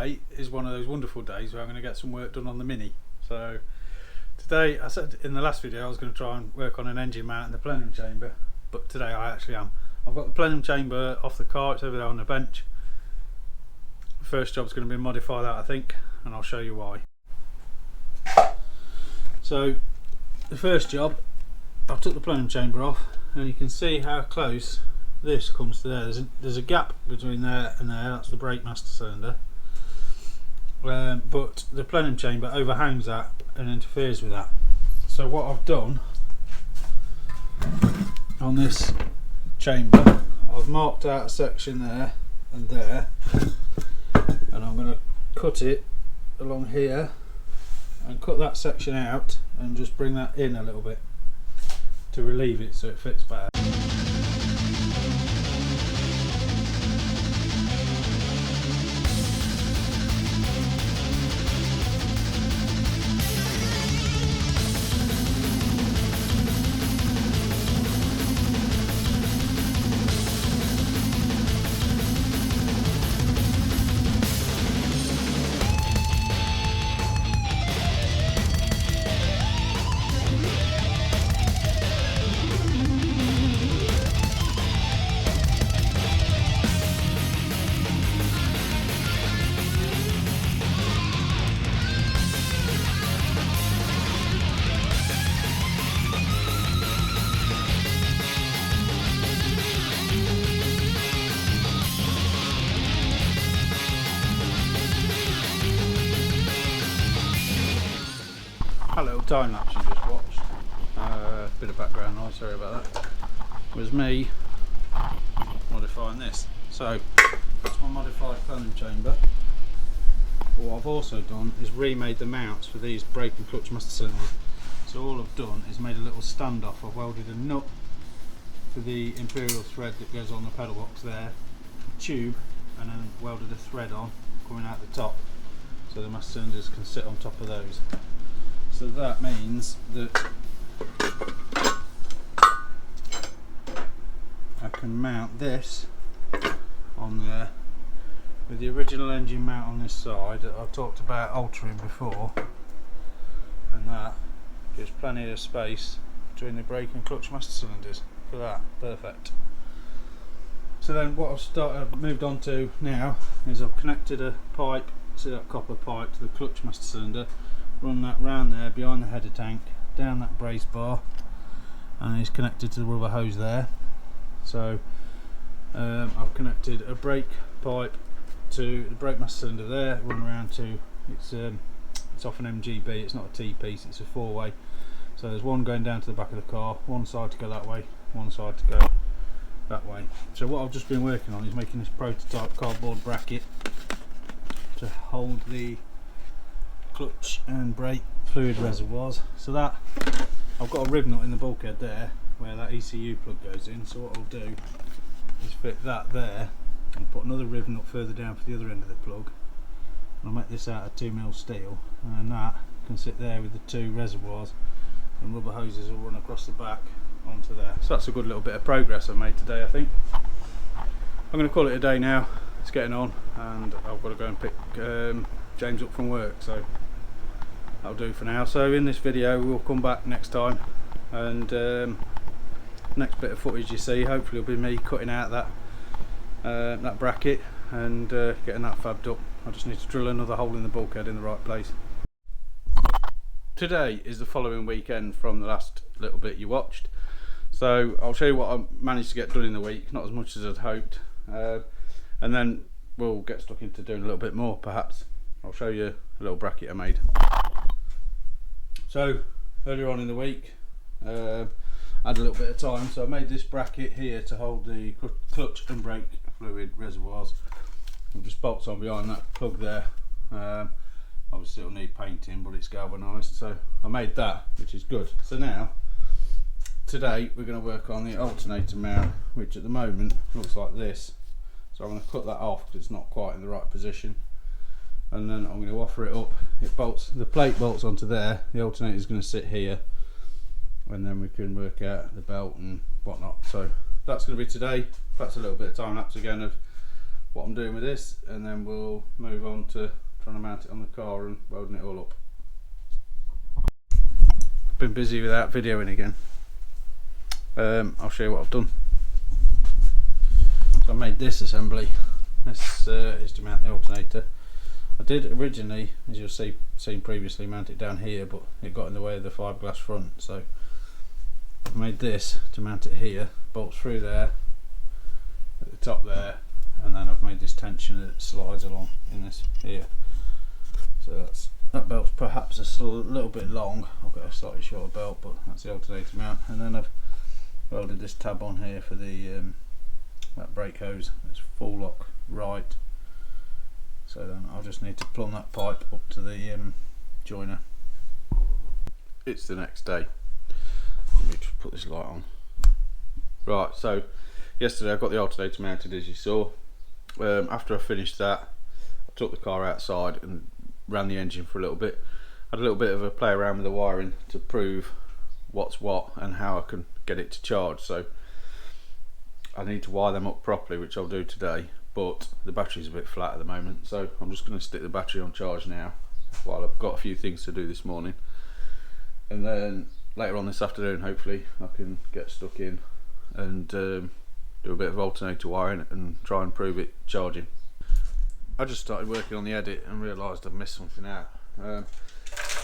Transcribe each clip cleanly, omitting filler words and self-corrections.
today is one of those wonderful days where I'm going to get some work done on the Mini. So today, I said in the last video I was going to try and work on an engine mount in the plenum chamber, but today I actually am. I've got the plenum chamber off the car, it's over there on the bench. The first job's going to be modify that, I think, and I'll show you why. So the first job, I've took the plenum chamber off and you can see how close this comes to there. There's a gap between there and there, that's the brake master cylinder, but the plenum chamber overhangs that and interferes with that. So what I've done on this chamber, I've marked out a section there and there, and I'm going to cut it along here and cut that section out and just bring that in a little bit to relieve it so it fits better. A little time lapse you just watched, bit of background noise, sorry about that, was me modifying this. So that's my modified plenum chamber. What I've also done is remade the mounts for these brake and clutch master cylinders. So all I've done is made a little standoff. I've welded a nut for the imperial thread that goes on the pedal box there, a tube, and then welded a thread on coming out the top so the master cylinders can sit on top of those. So that means that I can mount this on there with the original engine mount on this side that I talked about altering before, and that gives plenty of space between the brake and clutch master cylinders for that. Perfect. So then what I've moved on to now is I've connected a pipe, see that copper pipe, to the clutch master cylinder, run that round there behind the header tank, down that brace bar, and it's connected to the rubber hose there. So I've connected a brake pipe to the brake master cylinder there, run around to, it's off an MGB, it's not a T-piece, it's a 4-way. So there's one going down to the back of the car, one side to go that way, one side to go that way. So what I've just been working on is making this prototype cardboard bracket to hold the clutch and brake fluid reservoirs. So that, I've got a rib nut in the bulkhead there where that ECU plug goes in, so what I'll do is fit that there and put another rib nut further down for the other end of the plug, and I'll make this out of 2mm steel, and that can sit there with the two reservoirs, and rubber hoses will run across the back onto there. So that's a good little bit of progress I've made today, I think. I'm going to call it a day now, it's getting on, and I've got to go and pick James up from work, so that'll do for now. So in this video we'll come back next time, and next bit of footage you see hopefully will be me cutting out that bracket and getting that fabbed up. I just need to drill another hole in the bulkhead in the right place. Today is the following weekend from the last little bit you watched, so I'll show you what I managed to get done in the week, not as much as I'd hoped, and then we'll get stuck into doing a little bit more perhaps. I'll show you a little bracket I made. So earlier on in the week I had a little bit of time, so I made this bracket here to hold the clutch and brake fluid reservoirs. It just bolts on behind that plug there. Obviously it'll need painting, but it's galvanised, so I made that, which is good. So now today we're going to work on the alternator mount, which at the moment looks like this. So I'm going to cut that off because it's not quite in the right position, and then I'm going to offer it up. It bolts, the plate bolts onto there, the alternator is going to sit here, and then we can work out the belt and whatnot. So that's going to be today. That's a little bit of time lapse again of what I'm doing with this, and then we'll move on to trying to mount it on the car and welding it all up. Been busy without videoing again. I'll show you what I've done. So I made this assembly. This is to mount the alternator. I did originally, as you'll seen previously, mount it down here, but it got in the way of the fiberglass front, so I've made this to mount it here, bolts through there, at the top there, and then I've made this tension that slides along in this here. So that belt's perhaps a little bit long. I've got a slightly shorter belt, but that's the alternator mount. And then I've welded this tab on here for the that brake hose. It's full lock right. So then I'll just need to plumb that pipe up to the joiner. It's the next day. Let me just put this light on. Right, so yesterday I got the alternator mounted, as you saw. After I finished that, I took the car outside and ran the engine for a little bit. Had a little bit of a play around with the wiring to prove what's what and how I can get it to charge. So I need to wire them up properly, which I'll do today, but the battery's a bit flat at the moment, so I'm just going to stick the battery on charge now while I've got a few things to do this morning, and then later on this afternoon hopefully I can get stuck in and do a bit of alternator wiring and try and prove it charging. I just started working on the edit and realised I'd missed something out. I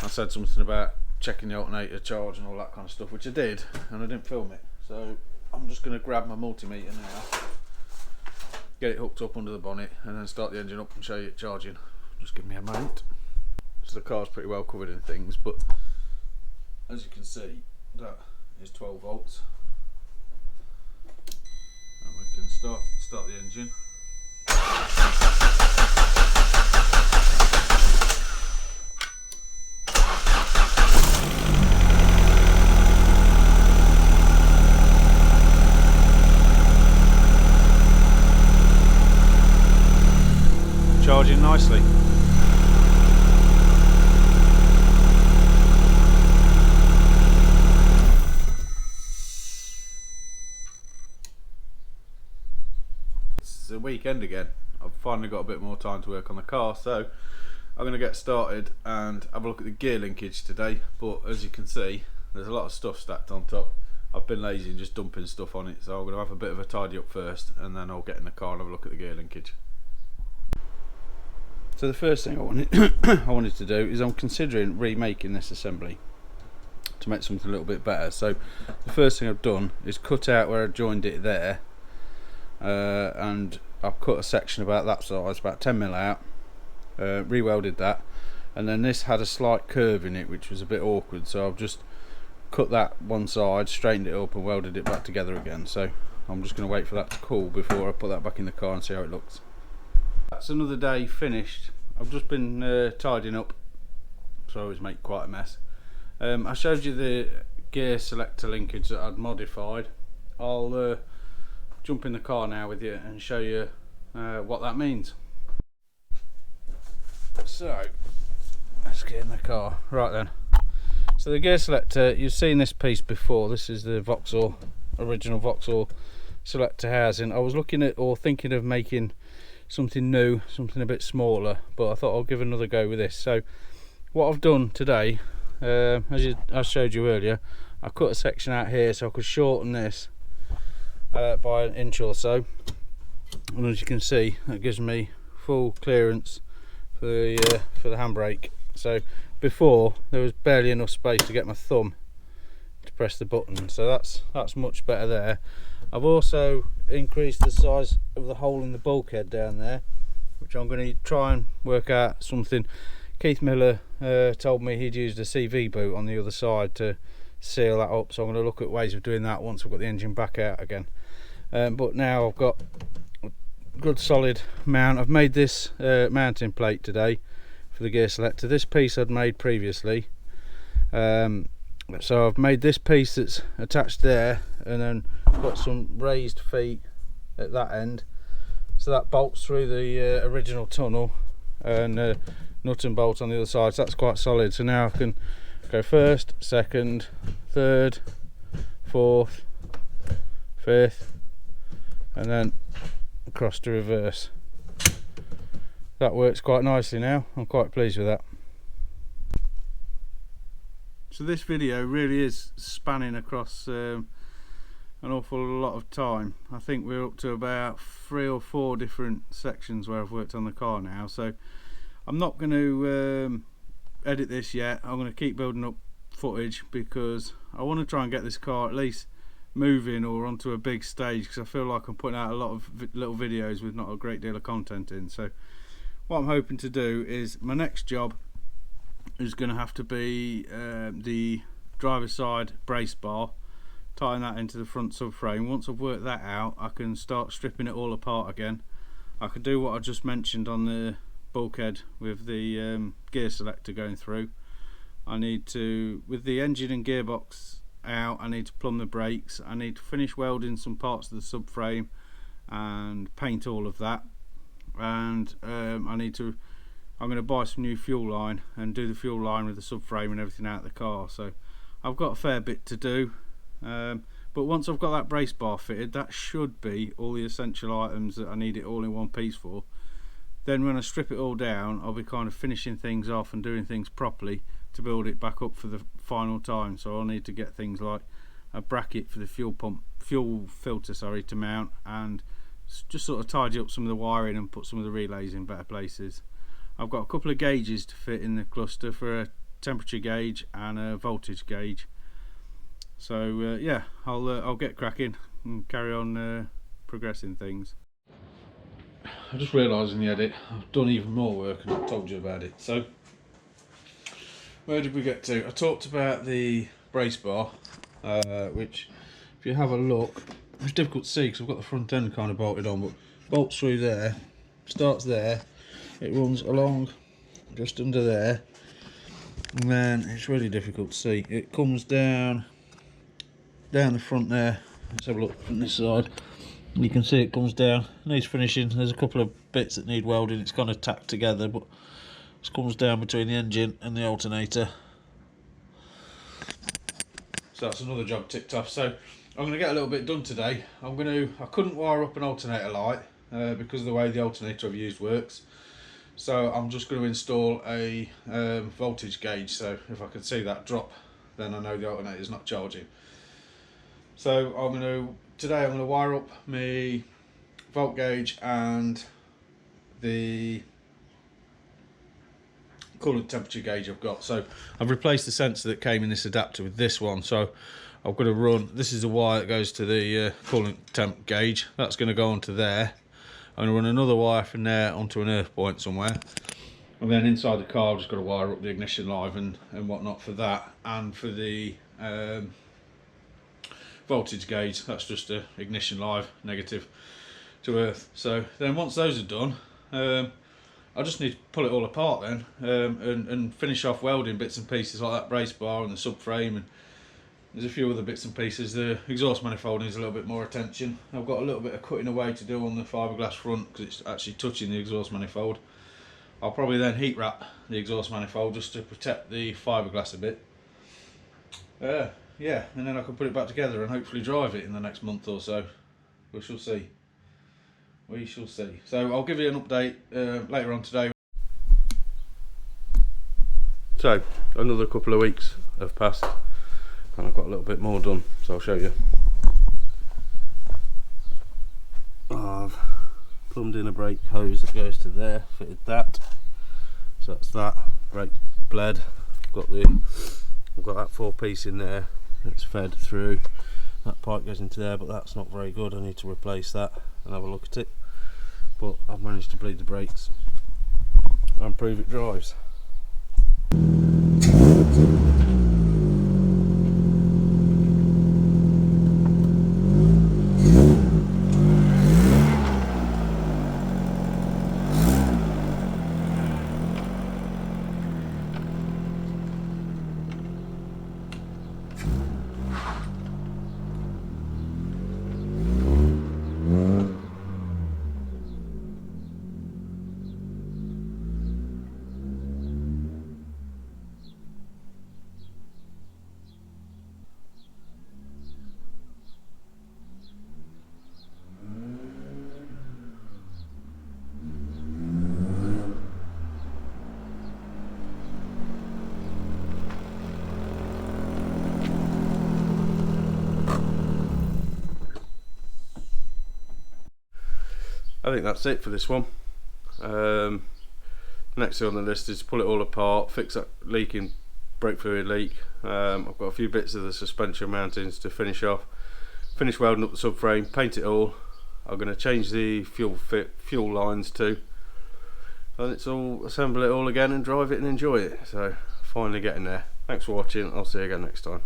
said something about checking the alternator charge and all that kind of stuff, which I did, and I didn't film it, so I'm just going to grab my multimeter now, get it hooked up under the bonnet, and then start the engine up and show you it charging. Just give me a moment. So the car's pretty well covered in things, but as you can see, that is 12 volts, and we can start the engine. Charging nicely. It's the weekend again. I've finally got a bit more time to work on the car, so I'm going to get started and have a look at the gear linkage today. But as you can see, there's a lot of stuff stacked on top. I've been lazy and just dumping stuff on it, so I'm going to have a bit of a tidy up first, and then I'll get in the car and have a look at the gear linkage. So the first thing I wanted to do is I'm considering remaking this assembly to make something a little bit better. So the first thing I've done is cut out where I joined it there, and I've cut a section about that size, about 10mm out, re-welded that, and then this had a slight curve in it which was a bit awkward, so I've just cut that one side, straightened it up and welded it back together again. So I'm just going to wait for that to cool before I put that back in the car and see how it looks. That's another day finished. I've just been tidying up, so I always make quite a mess. I showed you the gear selector linkage that I'd modified. I'll jump in the car now with you and show you what that means. So let's get in the car. Right then, so the gear selector, you've seen this piece before. This is the Vauxhall, original Vauxhall selector housing. I was looking at or thinking of making something new, something a bit smaller, but I thought I'll give another go with this. So what I've done today, as I showed you earlier, I cut a section out here so I could shorten this by an inch or so, and as you can see, that gives me full clearance for the handbrake. So before there was barely enough space to get my thumb to press the button, so that's much better there. I've also increased the size of the hole in the bulkhead down there, which I'm going to try and work out something. Keith Miller told me he'd used a CV boot on the other side to seal that up, so I'm going to look at ways of doing that once I've got the engine back out again. But now I've got a good solid mount. I've made this mounting plate today for the gear selector. This piece I'd made previously, so I've made this piece that's attached there, and then got some raised feet at that end, so that bolts through the original tunnel, and nut and bolt on the other side, so that's quite solid. So now I can go first, second, third, fourth, fifth, and then across to reverse. that works quite nicely now. I'm quite pleased with that. So this video really is spanning across an awful lot of time. I think we're up to about 3 or 4 different sections where I've worked on the car now, so I'm not going to edit this yet. I'm going to keep building up footage because I want to try and get this car at least moving or onto a big stage, because I feel like I'm putting out a lot of little videos with not a great deal of content in. So what I'm hoping to do is my next job is going to have to be the driver's side brace bar, tying that into the front subframe. Once I've worked that out, I can start stripping it all apart again. I could do what I just mentioned on the bulkhead with the gear selector going through. I need to, with the engine and gearbox out, I need to plumb the brakes. I need to finish welding some parts of the subframe and paint all of that. And I'm going to buy some new fuel line and do the fuel line with the subframe and everything out of the car. So I've got a fair bit to do, but once I've got that brace bar fitted, that should be all the essential items that I need it all in one piece for. Then when I strip it all down, I'll be kind of finishing things off and doing things properly to build it back up for the final time. So I'll need to get things like a bracket for the fuel filter to mount, and just sort of tidy up some of the wiring and put some of the relays in better places. I've got a couple of gauges to fit in the cluster for a temperature gauge and a voltage gauge. So yeah, I'll get cracking and carry on progressing things. I just realised in the edit I've done even more work and I've told you about it. So where did we get to? I talked about the brace bar, which if you have a look, it's difficult to see because I've got the front end kind of bolted on, but bolts through there, starts there, it runs along just under there, and then it's really difficult to see. It comes down the front there. Let's have a look from this side. You can see it comes down, needs finishing. There's a couple of bits that need welding. It's kind of tacked together, but it comes down between the engine and the alternator. So that's another job ticked off. So I'm going to get a little bit done today. I couldn't wire up an alternator light because of the way the alternator I've used works. So I'm just going to install a voltage gauge. So if I can see that drop, then I know the alternator is not charging. So today I'm going to wire up my volt gauge and the coolant temperature gauge I've got. So I've replaced the sensor that came in this adapter with this one. So I've got to run, this is the wire that goes to the coolant temp gauge. That's going to go onto there. I'm going to run another wire from there onto an earth point somewhere. And then inside the car I've just got to wire up the ignition live and whatnot for that. And for the voltage gauge, that's just a ignition live negative to earth. So then once those are done, I just need to pull it all apart then and finish off welding bits and pieces like that brace bar and the subframe, and there's a few other bits and pieces. The exhaust manifold needs a little bit more attention. I've got a little bit of cutting away to do on the fiberglass front because it's actually touching the exhaust manifold. I'll probably then heat wrap the exhaust manifold just to protect the fiberglass a bit. Yeah, and then I can put it back together and hopefully drive it in the next month or so. We shall see. We shall see. So I'll give you an update later on today. So another couple of weeks have passed and I've got a little bit more done, so I'll show you. I've plumbed in a brake hose that goes to there, fitted that. So that's that, brake bled. I've got that 4-piece in there that's fed through. That pipe goes into there, but that's not very good. I need to replace that and have a look at it. But I've managed to bleed the brakes and prove it drives. I think that's it for this one. Next thing on the list is pull it all apart, fix that leaking brake fluid leak. I've got a few bits of the suspension mountings to finish off, finish welding up the subframe, paint it all. I'm going to change the fuel lines too, and it's all assemble it all again and drive it and enjoy it. So finally getting there. Thanks for watching. I'll see you again next time.